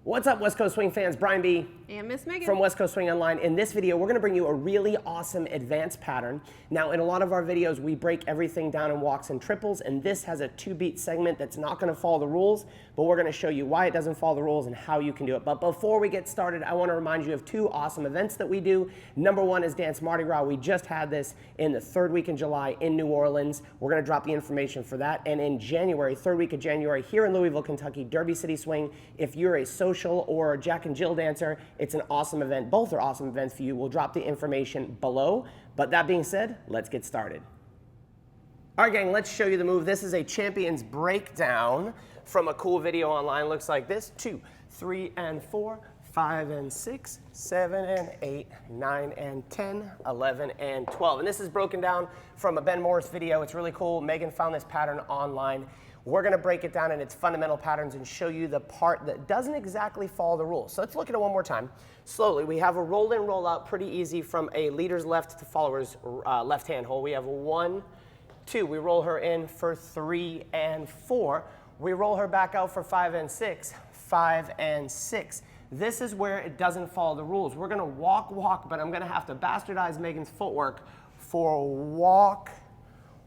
What's up, West Coast Swing fans? Brian B. And Miss Megan. From West Coast Swing Online. In this video, we're going to bring you a really awesome advanced pattern. Now, in a lot of our videos, we break everything down in walks and triples, and this has a 2-beat segment that's not going to follow the rules, but we're going to show you why it doesn't follow the rules and how you can do it. But before we get started, I want to remind you of 2 awesome events that we do. Number 1 is Dance Mardi Gras. We just had this in the 3rd week in July in New Orleans. We're going to drop the information for that. And in January, 3rd week of January, here in Louisville, Kentucky, Derby City Swing. If you're a social or Jack and Jill dancer, it's an awesome event. Both are awesome events for you. We'll drop the information below. But that being said, let's get started. All right, gang, let's show you the move. This is a champion's breakdown from a cool video online. Looks like this: 2, 3, and 4, 5 and 6, 7 and 8, 9 and 10, 11 and 12. And this is broken down from a Ben Morris video. It's really cool. Megan found this pattern online. We're going to break it down in its fundamental patterns and show you the part that doesn't exactly follow the rules. So let's look at it one more time. Slowly, we have a roll in, roll out, pretty easy from a leader's left to follower's left hand hole. We have 1, 2. We roll her in for 3 and 4. We roll her back out for 5 and 6, 5 and 6. This is where it doesn't follow the rules. We're going to walk, walk, but I'm going to have to bastardize Megan's footwork for walk,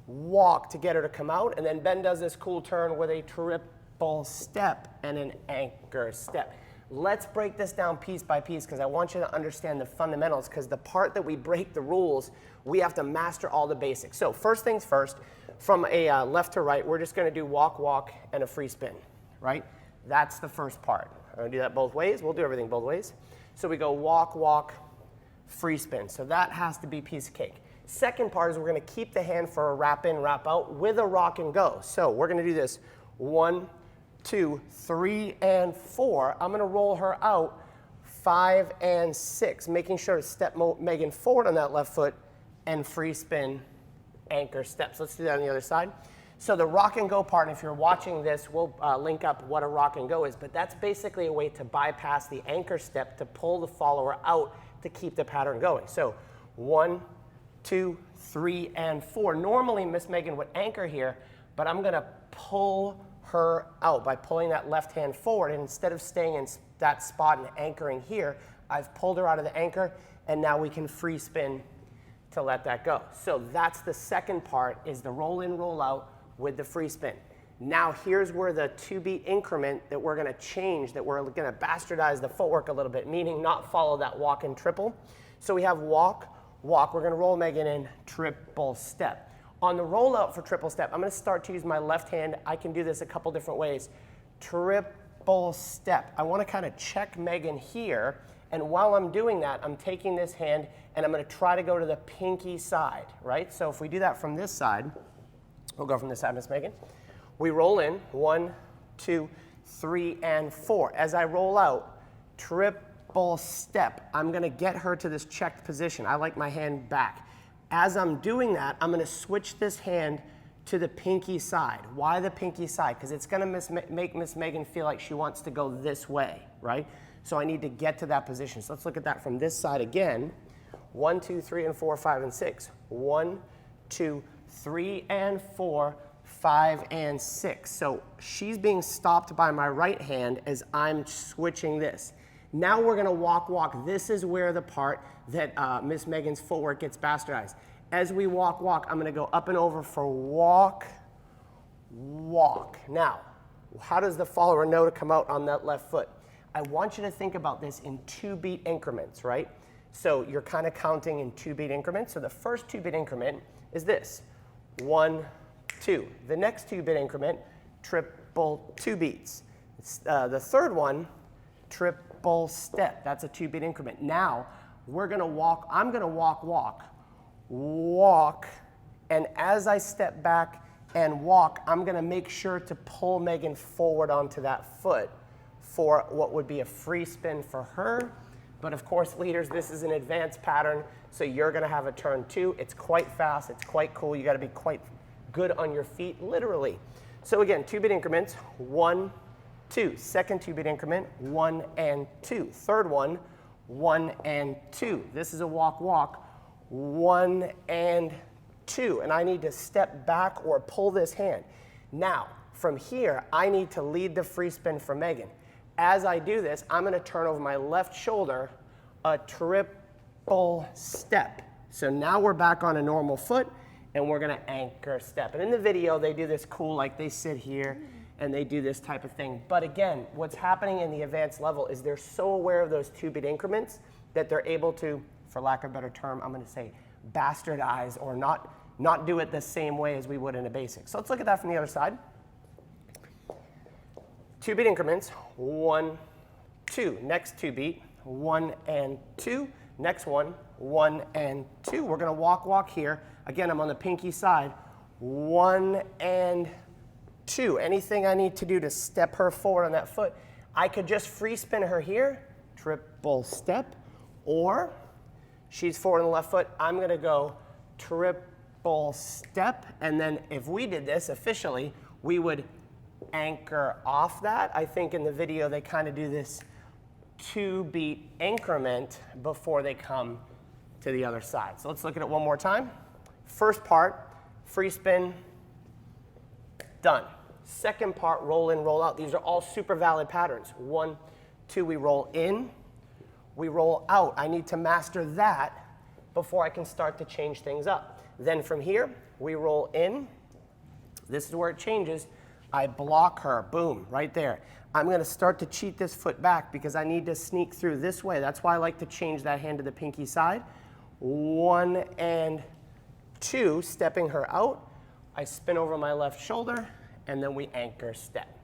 walk to get her to come out. And then Ben does this cool turn with a triple step and an anchor step. Let's break this down piece by piece because I want you to understand the fundamentals, because the part that we break the rules, we have to master all the basics. So first things first, from a left to right, we're just going to do walk, walk, and a free spin, right? That's the first part. I'm going to do that both ways. We'll do everything both ways. So we go walk, walk, free spin. So that has to be piece of cake. Second part is we're going to keep the hand for a wrap in, wrap out with a rock and go. So we're going to do this 1, 2, 3, and 4. I'm going to roll her out 5 and 6, making sure to step Megan forward on that left foot and free spin, anchor steps. Let's do that on the other side. So the rock and go part, and if you're watching this, we'll link up what a rock and go is, but that's basically a way to bypass the anchor step to pull the follower out to keep the pattern going. So 1, 2, 3, and 4. Normally, Miss Megan would anchor here, but I'm going to pull her out by pulling that left hand forward. And instead of staying in that spot and anchoring here, I've pulled her out of the anchor, and now we can free spin to let that go. So that's the second part, is the roll in, roll out with the free spin. Now here's where the 2-beat increment that we're going to change, that we're going to bastardize the footwork a little bit, meaning not follow that walk and triple. So we have walk, walk. We're going to roll Megan in triple step. On the rollout for triple step, I'm going to start to use my left hand. I can do this a couple different ways. Triple step. I want to kind of check Megan here, and while I'm doing that, I'm taking this hand and I'm going to try to go to the pinky side, right? So if we do that from this side, we'll go from this side, Miss Megan. We roll in 1, 2, 3, and 4. As I roll out, triple step. I'm going to get her to this checked position. I like my hand back. As I'm doing that, I'm going to switch this hand to the pinky side. Why the pinky side? Because it's going to make Miss Megan feel like she wants to go this way, right? So I need to get to that position. So let's look at that from this side again. 1, 2, 3, and 4, 5, and 6. 1, 2, 3, and 4, 5, and 6. So she's being stopped by my right hand as I'm switching this. Now we're going to walk, walk. This is where the part that Miss Megan's footwork gets bastardized. As we walk, walk, I'm going to go up and over for walk, walk. Now, how does the follower know to come out on that left foot? I want you to think about this in 2-beat increments, right? So you're kind of counting in 2-beat increments. So the first 2-beat increment is this: 1, 2. The next 2-beat increment, triple 2 beats. The third one, triple step. That's a 2-beat increment. Now we're going to walk. I'm going to walk, walk, walk. And as I step back and walk, I'm going to make sure to pull Megan forward onto that foot for what would be a free spin for her. But of course, leaders, this is an advanced pattern, so you're going to have a turn too. It's quite fast. It's quite cool. You got to be quite good on your feet, literally. So again, 2-beat increments: 1, 2. Second 2-beat increment: 1 and 2. Third one: 1 and 2. This is a walk, walk. 1 and 2. And I need to step back or pull this hand. Now, from here, I need to lead the free spin for Megan. As I do this, I'm going to turn over my left shoulder, a triple step. So now we're back on a normal foot, and we're going to anchor step. And in the video, they do this cool, like they sit here, and they do this type of thing. But again, what's happening in the advanced level is they're so aware of those 2-beat increments that they're able to, for lack of a better term, I'm going to say bastardize, or not do it the same way as we would in a basic. So let's look at that from the other side. 2-beat increments, 1, 2. Next 2-beat, 1 and 2. Next one, 1 and 2. We're going to walk here. Again, I'm on the pinky side. 1 and 2. Anything I need to do to step her forward on that foot, I could just free spin her here, triple step, or she's forward on the left foot. I'm going to go triple step, and then if we did this officially, we would anchor off that. I think in the video they kind of do this 2-beat increment before they come to the other side. So let's look at it one more time. First part, free spin, done. Second part, roll in, roll out. These are all super valid patterns. 1, 2, we roll in, we roll out. I need to master that before I can start to change things up. Then from here, we roll in. This is where it changes. I block her, boom, right there. I'm going to start to cheat this foot back because I need to sneak through this way. That's why I like to change that hand to the pinky side. 1 and 2, stepping her out. I spin over my left shoulder, and then we anchor step.